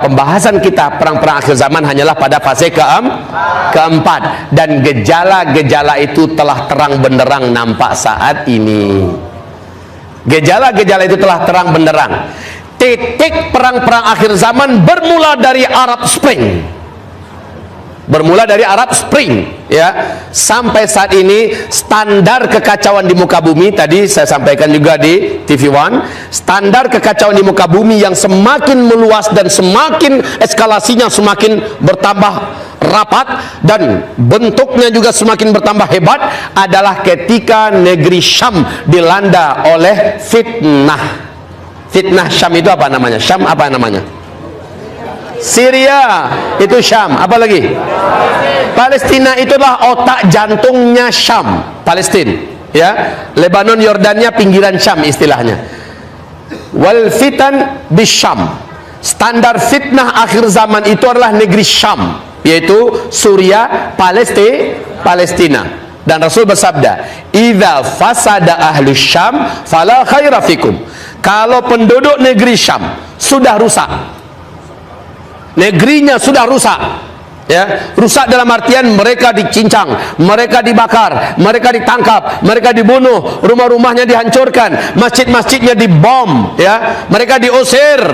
pembahasan kita perang-perang akhir zaman hanyalah pada fase keempat, dan gejala-gejala itu telah terang benderang nampak saat ini. Gejala-gejala itu telah terang benderang. Titik perang-perang akhir zaman bermula dari Arab Spring. Bermula dari Arab Spring, ya, sampai saat ini standar kekacauan di muka bumi, tadi saya sampaikan juga di TV One, standar kekacauan di muka bumi yang semakin meluas dan semakin eskalasinya semakin bertambah rapat dan bentuknya juga semakin bertambah hebat adalah ketika negeri Syam dilanda oleh fitnah. Fitnah Syam itu apa namanya? Syam apa namanya? Syria itu Syam. Apa lagi? Palestina itulah otak jantungnya Syam, Palestina, ya. Lebanon, Yordania pinggiran Syam istilahnya. Wal fitan bis Syam. Standar fitnah akhir zaman itu adalah negeri Syam, yaitu Suria, Palestina. Dan Rasul bersabda, "Idza fasada ahlu Syam fala khaira fikum." Kalau penduduk negeri Syam sudah rusak, negerinya sudah rusak, ya, rusak dalam artian mereka dicincang, mereka dibakar, mereka ditangkap, mereka dibunuh, rumah-rumahnya dihancurkan, masjid-masjidnya dibom, ya, mereka diusir,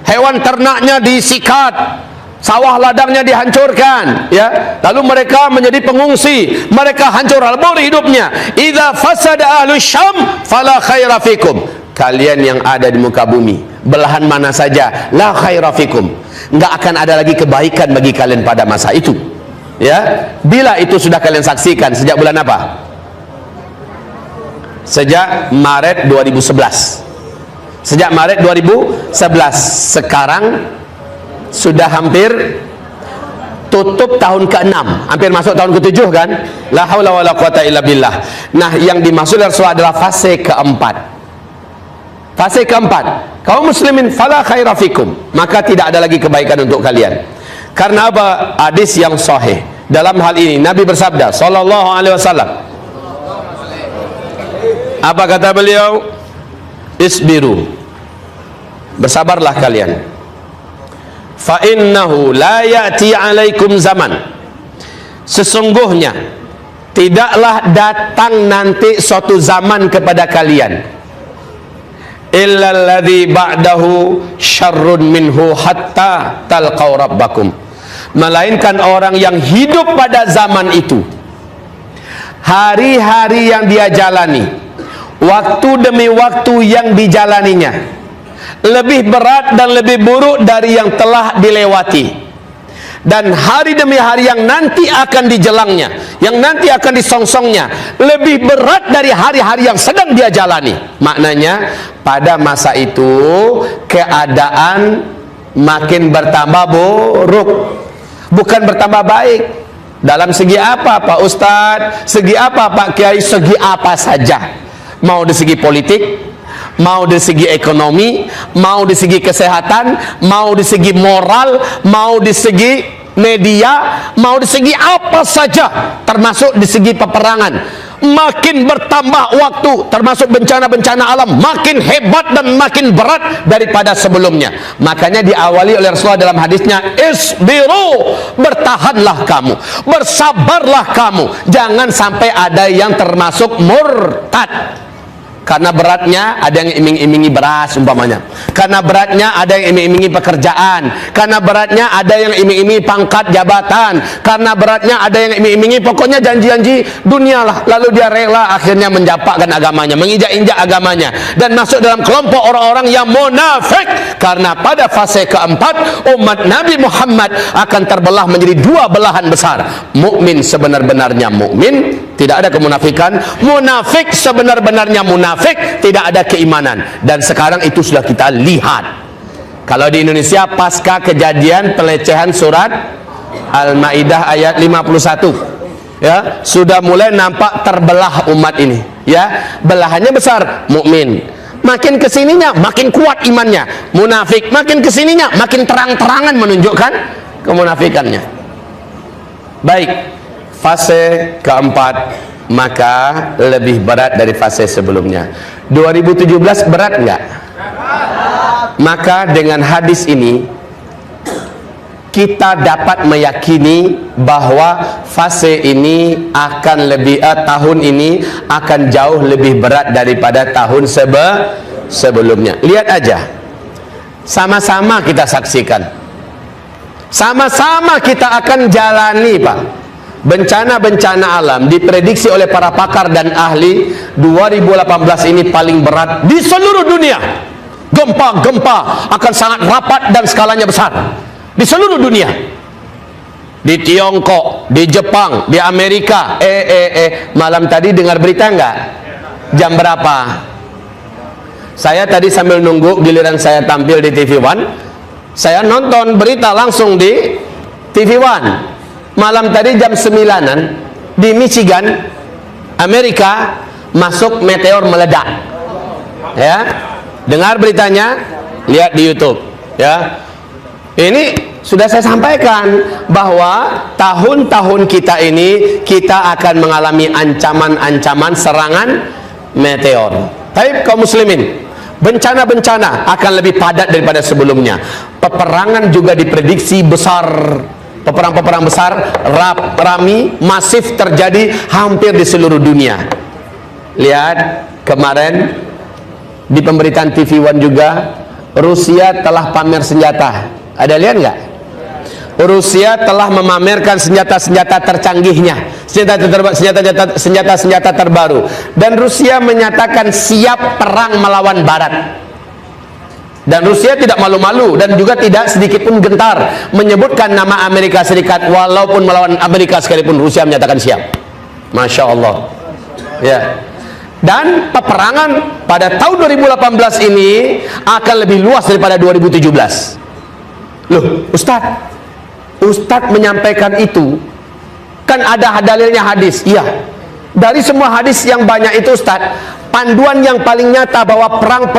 hewan ternaknya disikat, sawah ladangnya dihancurkan, ya, lalu mereka menjadi pengungsi, mereka hancur lebur hidupnya. Idza fasada ahlu Syam fala khaira fikum. Kalian yang ada di muka bumi, belahan mana saja, la khaira fikum, nggak akan ada lagi kebaikan bagi kalian pada masa itu, ya. Bila itu sudah kalian saksikan sejak bulan apa? Sejak Maret 2011. Sejak Maret 2011. Sekarang sudah hampir tutup tahun ke-6, hampir masuk tahun ke-7 kan? La haula wala quwata illa billah. Nah, yang dimaksud Rasulullah adalah fase keempat. Fase keempat, kaum muslimin fala khaira fikum, maka tidak ada lagi kebaikan untuk kalian. Karena apa? Hadis yang sahih. Dalam hal ini Nabi bersabda sallallahu alaihi wasallam, apa kata beliau? Isbiru, bersabarlah kalian. Fa innahu la ya'ti alaikum zaman, sesungguhnya tidaklah datang nanti suatu zaman kepada kalian, illal ladzi ba'dahu syarrun minhu hatta talqaw rabbakum, melainkan orang yang hidup pada zaman itu, hari-hari yang dia jalani, waktu demi waktu yang dijalaninya lebih berat dan lebih buruk dari yang telah dilewati, dan hari demi hari yang nanti akan dijelangnya, yang nanti akan disongsongnya lebih berat dari hari-hari yang sedang dia jalani. Maknanya pada masa itu keadaan makin bertambah buruk, bukan bertambah baik. Dalam segi apa Pak Ustadz? Segi apa Pak Kiai? Segi apa saja, mau dari segi politik, mau dari segi ekonomi, mau dari segi kesehatan, mau dari segi moral, mau dari segi media, mau dari segi apa saja, termasuk di segi peperangan. Makin bertambah waktu, termasuk bencana-bencana alam, makin hebat dan makin berat daripada sebelumnya. Makanya diawali oleh Rasulullah dalam hadisnya, isbiru, bertahanlah kamu, bersabarlah kamu, jangan sampai ada yang termasuk murtad. Karena beratnya ada yang iming-imingi beras umpamanya, karena beratnya ada yang iming-imingi pekerjaan, karena beratnya ada yang iming-imingi pangkat jabatan, karena beratnya ada yang iming-imingi pokoknya janji-janji dunia lah, lalu dia rela akhirnya menjapakkan agamanya, menginjak-injak agamanya, dan masuk dalam kelompok orang-orang yang munafik. Karena pada fase keempat umat Nabi Muhammad akan terbelah menjadi dua belahan besar, mukmin sebenar-benarnya mukmin, tidak ada kemunafikan, munafik sebenar-benarnya munafik, tidak ada keimanan. Dan sekarang itu sudah kita lihat. Kalau di Indonesia pasca kejadian pelecehan surat Al-Maidah ayat 51, ya, sudah mulai nampak terbelah umat ini, ya. Belahannya besar, mukmin makin kesininya makin kuat imannya, munafik makin kesininya makin terang-terangan menunjukkan kemunafikannya. Baik, fase keempat maka lebih berat dari fase sebelumnya. 2017 berat enggak? Maka dengan hadis ini kita dapat meyakini bahwa fase ini akan lebih tahun ini akan jauh lebih berat daripada tahun sebelumnya. Lihat aja, sama-sama kita saksikan, sama-sama kita akan jalani, Pak. Bencana-bencana alam diprediksi oleh para pakar dan ahli 2018 ini paling berat di seluruh dunia. Gempa-gempa akan sangat rapat dan skalanya besar di seluruh dunia. Di Tiongkok, di Jepang, di Amerika. Malam tadi dengar berita enggak? Jam berapa? Saya tadi sambil nunggu giliran saya tampil di TV One, saya nonton berita langsung di TV One. Malam tadi jam 9-an di Michigan, Amerika, masuk meteor meledak. Ya, dengar beritanya, lihat di YouTube. Ya, ini sudah saya sampaikan bahwa tahun-tahun kita ini kita akan mengalami ancaman-ancaman serangan meteor. Tapi kaum muslimin, bencana-bencana akan lebih padat daripada sebelumnya. Peperangan juga diprediksi besar. Peperang-peperang besar, rami, masif terjadi hampir di seluruh dunia. Lihat kemarin di pemberitaan TV One juga, Rusia telah pamer senjata. Ada lihat nggak? Rusia telah memamerkan senjata-senjata tercanggihnya, senjata-senjata terbaru, dan Rusia menyatakan siap perang melawan Barat. Dan Rusia tidak malu-malu dan juga tidak sedikit pun gentar menyebutkan nama Amerika Serikat. Walaupun melawan Amerika sekalipun, Rusia menyatakan siap. Masya Allah. Ya. Dan peperangan pada tahun 2018 ini akan lebih luas daripada 2017. Loh, Ustadz menyampaikan itu, kan ada dalilnya hadis. Iya, dari semua hadis yang banyak itu Ustadz, panduan yang paling nyata bahwa perang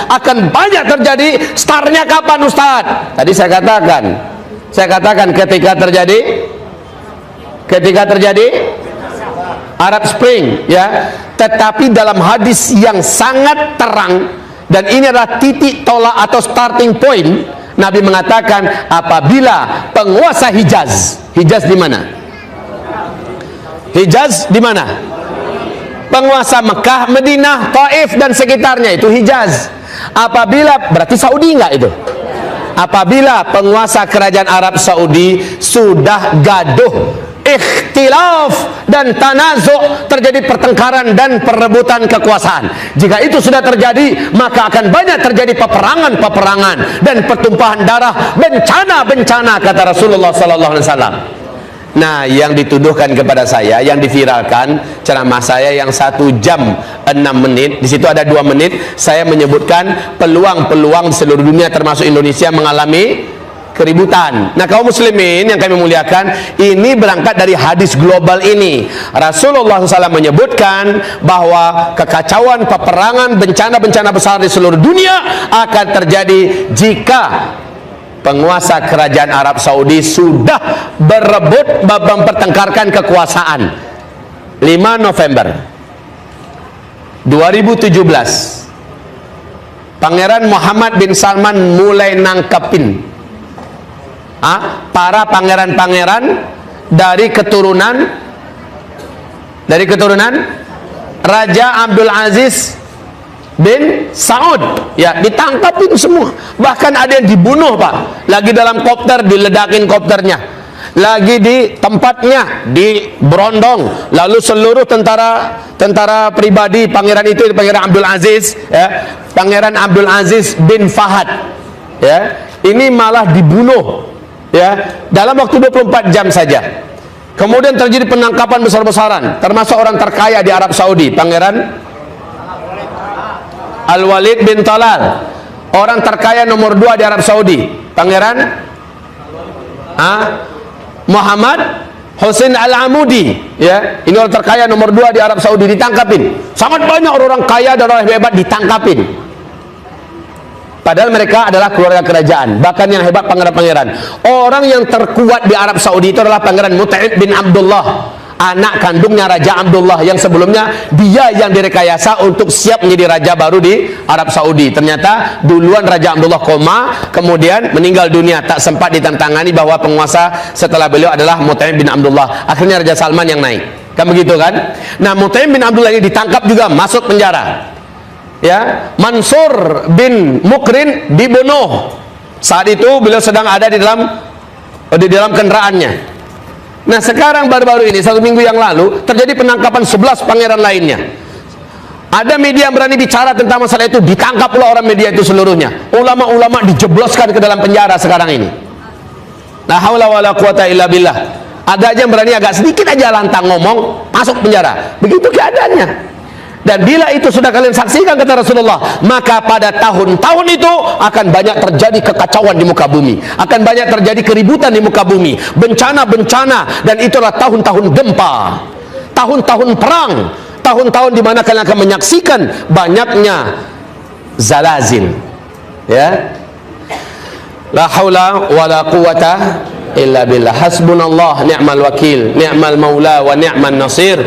akan banyak terjadi. Startnya kapan Ustadz? Tadi saya katakan ketika terjadi Arab Spring, ya. Tetapi dalam hadis yang sangat terang, dan ini adalah titik tolak atau starting point, Nabi mengatakan apabila penguasa Hijaz di mana? Hijaz di mana? Penguasa Mekah, Madinah, Taif dan sekitarnya itu Hijaz. Apabila, berarti Saudi enggak itu? Apabila penguasa kerajaan Arab Saudi sudah gaduh, ikhtilaf dan tanazu', terjadi pertengkaran dan perebutan kekuasaan. Jika itu sudah terjadi, maka akan banyak terjadi peperangan dan pertumpahan darah, bencana-bencana, kata Rasulullah sallallahu alaihi wasallam. Nah, yang dituduhkan kepada saya, yang diviralkan ceramah saya yang 1 jam 6 menit, di situ ada 2 menit saya menyebutkan peluang-peluang di seluruh dunia termasuk Indonesia mengalami keributan. Nah, kaum muslimin yang kami muliakan, ini berangkat dari hadis global ini. Rasulullah SAW menyebutkan bahwa kekacauan, peperangan, bencana-bencana besar di seluruh dunia akan terjadi jika penguasa kerajaan Arab Saudi sudah berebut mempertengkarkan kekuasaan. 5 November 2017, Pangeran Muhammad bin Salman mulai nangkepin para pangeran-pangeran dari keturunan Raja Abdul Aziz bin Saud, ya, ditangkapin semua. Bahkan ada yang dibunuh, Pak. Lagi dalam kopter, diledakin kopternya. Lagi di tempatnya, di berondong. Lalu seluruh tentara pribadi pangeran itu, Pangeran Abdul Aziz, ya, Pangeran Abdul Aziz bin Fahad, ya, ini malah dibunuh, ya, dalam waktu 24 jam saja. Kemudian terjadi penangkapan besar-besaran, termasuk orang terkaya di Arab Saudi, Pangeran Al-Walid bin Talal, orang terkaya nomor 2 di Arab Saudi, Pangeran Muhammad Hussein Al-Amudi, ya, ini orang terkaya nomor 2 di Arab Saudi, ditangkapin. Sangat banyak orang kaya dan orang hebat ditangkapin. Padahal mereka adalah keluarga kerajaan. Bahkan yang hebat pangeran-pangeran. Orang yang terkuat di Arab Saudi itu adalah Pangeran Mut'ib bin Abdullah anak kandungnya Raja Abdullah yang sebelumnya dia yang direkayasa untuk siap menjadi raja baru di Arab Saudi. Ternyata duluan Raja Abdullah koma, kemudian meninggal dunia, tak sempat ditantangani bahwa penguasa setelah beliau adalah Mut'im bin Abdullah. Akhirnya Raja Salman yang naik, kan begitu kan. Nah, Mut'im bin Abdullah ini ditangkap juga, masuk penjara. Ya, Mansur bin Mukrin dibunuh. Saat itu beliau sedang ada di dalam kendaraannya. Nah, sekarang baru-baru ini 1 minggu yang lalu terjadi penangkapan 11 pangeran lainnya. Ada media yang berani bicara tentang masalah itu, ditangkap pula orang media itu seluruhnya. Ulama-ulama dijebloskan ke dalam penjara sekarang ini. La haula wala quwata illa billah. Ada aja yang berani agak sedikit aja lantang ngomong, masuk penjara. Begitu keadaannya. Dan bila itu sudah kalian saksikan, kata Rasulullah, maka pada tahun-tahun itu akan banyak terjadi kekacauan di muka bumi, akan banyak terjadi keributan di muka bumi, bencana-bencana, dan itulah tahun-tahun gempa, tahun-tahun perang, tahun-tahun di mana kalian akan menyaksikan banyaknya zalazil. Ya, la haula wala quwata illa billah. Hasbunallah ni'mal wakil, ni'mal maula wa ni'man nasir.